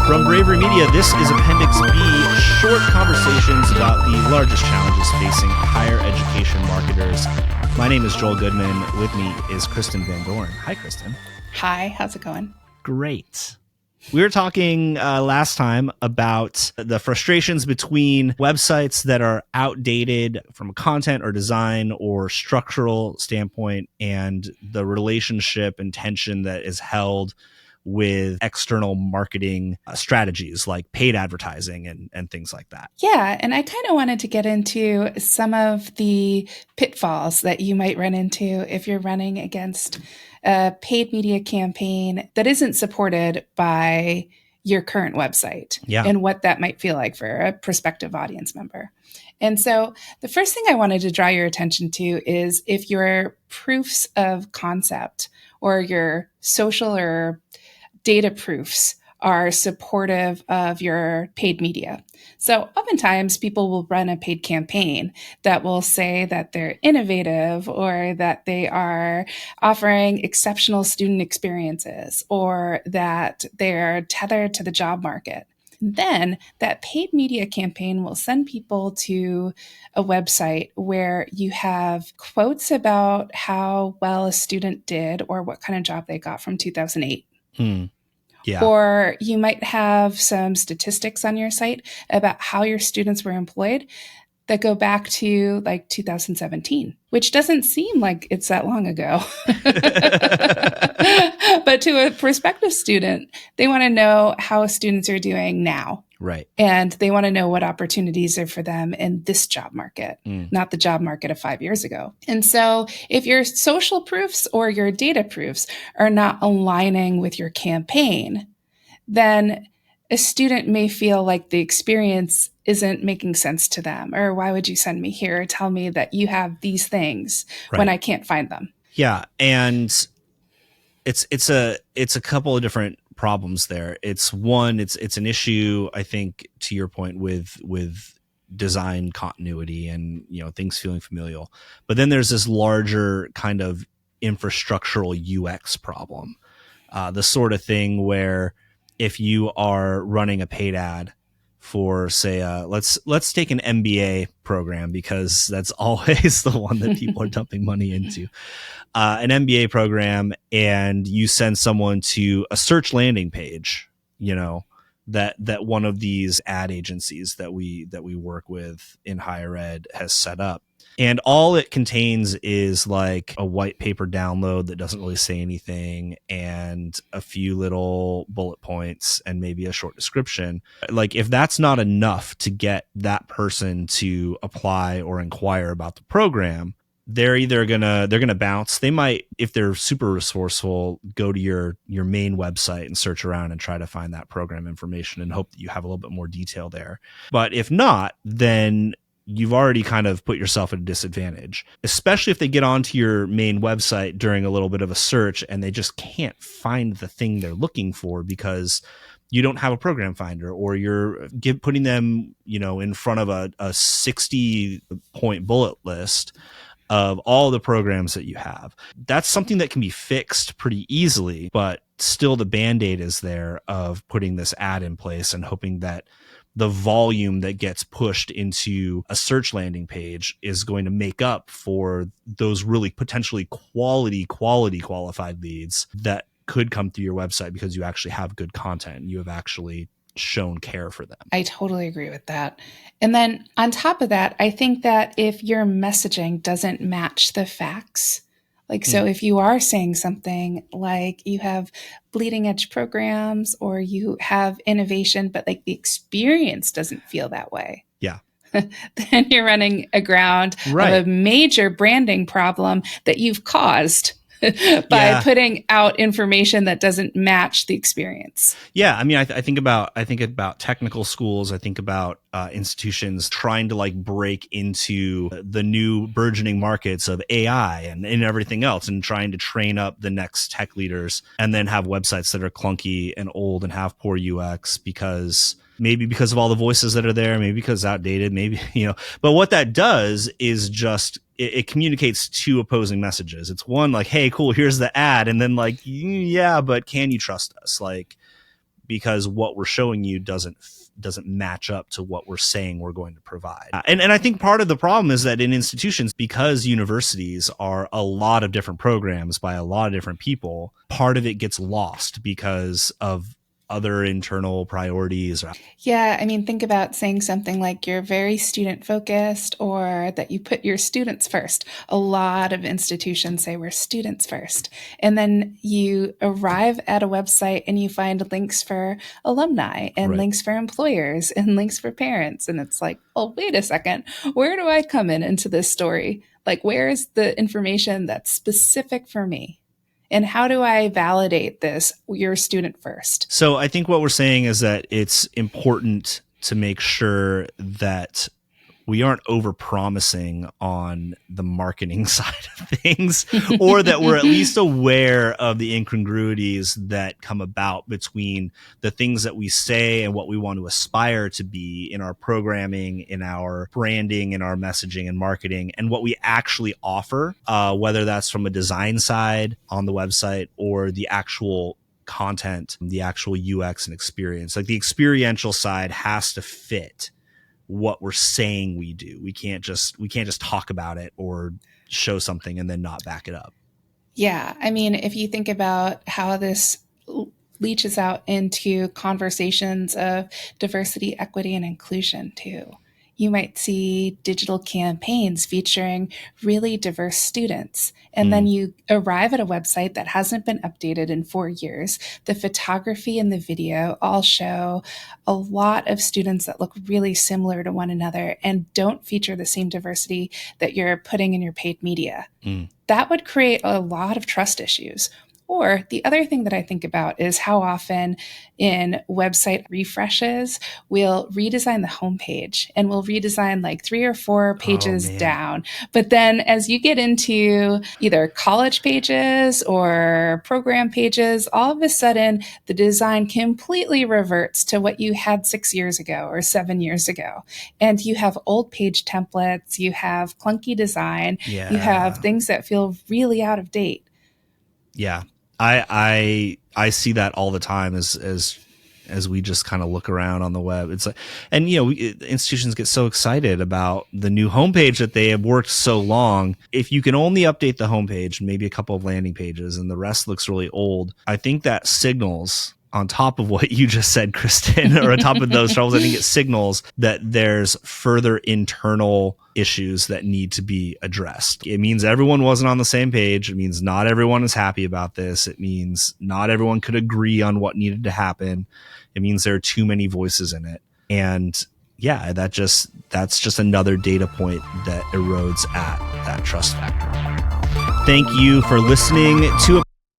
From Bravery Media, this is Appendix B, short conversations about the largest challenges facing higher education marketers. My name is Joel Goodman. With me is Kristen Van Dorn. Hi, Kristen. Hi, how's it going? Great. We were talking last time about the frustrations between websites that are outdated from a content or design or structural standpoint and the relationship and tension that is held with external marketing strategies like paid advertising and things like that. Yeah, and I kind of wanted to get into some of the pitfalls that you might run into if you're running against a paid media campaign that isn't supported by your current website, and what that might feel like for a prospective audience member. And so the first thing I wanted to draw your attention to is if your proofs of concept or your social or data proofs are supportive of your paid media. So oftentimes people will run a paid campaign that will say that they're innovative or that they are offering exceptional student experiences or that they're tethered to the job market. Then that paid media campaign will send people to a website where you have quotes about how well a student did or what kind of job they got from 2008. Yeah. Or you might have some statistics on your site about how your students were employed that go back to like 2017, which doesn't seem like it's that long ago. But to a prospective student, they want to know how students are doing now. Right. And they want to know what opportunities are for them in this job market, not the job market of 5 years ago. And so if your social proofs or your data proofs are not aligning with your campaign, then a student may feel like the experience isn't making sense to them. Or why would you send me here? Tell me that you have these things when I can't find them. Yeah. And it's a couple of different problems there. It's one, it's an issue, I think, to your point with design continuity and, you know, things feeling familial. But then there's this larger kind of infrastructural UX problem. The sort of thing where if you are running a paid ad for, say, let's take an MBA program, because that's always the one that people are dumping money into. An MBA program, and you send someone to a search landing page, you know, that one of these ad agencies that we work with in higher ed has set up. And all it contains is like a white paper download that doesn't really say anything and a few little bullet points and maybe a short description. Like, if that's not enough to get that person to apply or inquire about the program, they're either gonna bounce. They might, if they're super resourceful, go to your main website and search around and try to find that program information and hope that you have a little bit more detail there. But if not, then you've already kind of put yourself at a disadvantage, especially if they get onto your main website during a little bit of a search and they just can't find the thing they're looking for because you don't have a program finder, or you're putting them, you know, in front of a 60-point bullet list of all the programs that you have. That's something that can be fixed pretty easily, but still the Band-Aid is there of putting this ad in place and hoping that the volume that gets pushed into a search landing page is going to make up for those really potentially qualified leads that could come through your website because you actually have good content and you have actually shown care for them. I totally agree with that. And then on top of that, I think that if your messaging doesn't match the facts, like, so if you are saying something like you have bleeding edge programs or you have innovation, but like the experience doesn't feel that way. Yeah. Then you're running aground of a major branding problem that you've caused by putting out information that doesn't match the experience. Yeah, I mean, I think about technical schools. I think about institutions trying to like break into the new burgeoning markets of AI and everything else, and trying to train up the next tech leaders, and then have websites that are clunky and old and have poor UX because of all the voices that are there, maybe because it's outdated, maybe, you know. But what that does is just it communicates two opposing messages. It's one like, hey, cool, here's the ad. And then like, yeah, but can you trust us? Like, because what we're showing you doesn't match up to what we're saying we're going to provide. And I think part of the problem is that in institutions, because universities are a lot of different programs by a lot of different people, part of it gets lost because of other internal priorities. Yeah, I mean, think about saying something like you're very student focused or that you put your students first. A lot of institutions say we're students first. And then you arrive at a website and you find links for alumni and Right. links for employers and links for parents. And it's like, oh, wait a second. Where do I come in into this story? Like, where is the information that's specific for me? And how do I validate this? You're a student first. So I think what we're saying is that it's important to make sure that we aren't over-promising on the marketing side of things, or that we're at least aware of the incongruities that come about between the things that we say and what we want to aspire to be in our programming, in our branding, in our messaging and marketing, and what we actually offer, whether that's from a design side on the website or the actual content, the actual UX and experience. Like the experiential side has to fit what we're saying we do. We can't just talk about it or show something and then not back it up. Yeah, I mean, if you think about how this leaches out into conversations of diversity, equity, and inclusion too. You might see digital campaigns featuring really diverse students. And then you arrive at a website that hasn't been updated in 4 years. The photography and the video all show a lot of students that look really similar to one another and don't feature the same diversity that you're putting in your paid media. That would create a lot of trust issues. Or the other thing that I think about is how often in website refreshes, we'll redesign the homepage and we'll redesign like 3 or 4 pages down. But then as you get into either college pages or program pages, all of a sudden the design completely reverts to what you had 6 years ago or 7 years ago. And you have old page templates, you have clunky design, you have things that feel really out of date. Yeah. I see that all the time as we just kind of look around on the web. It's like, and institutions get so excited about the new homepage that they have worked so long. If you can only update the homepage, maybe a couple of landing pages, and the rest looks really old, I think that signals, on top of what you just said, Kristen, or on top of those troubles, I think it signals that there's further internal issues that need to be addressed. It means everyone wasn't on the same page. It means not everyone is happy about this. It means not everyone could agree on what needed to happen. It means there are too many voices in it. And yeah, that's just another data point that erodes at that trust factor. Thank you for listening to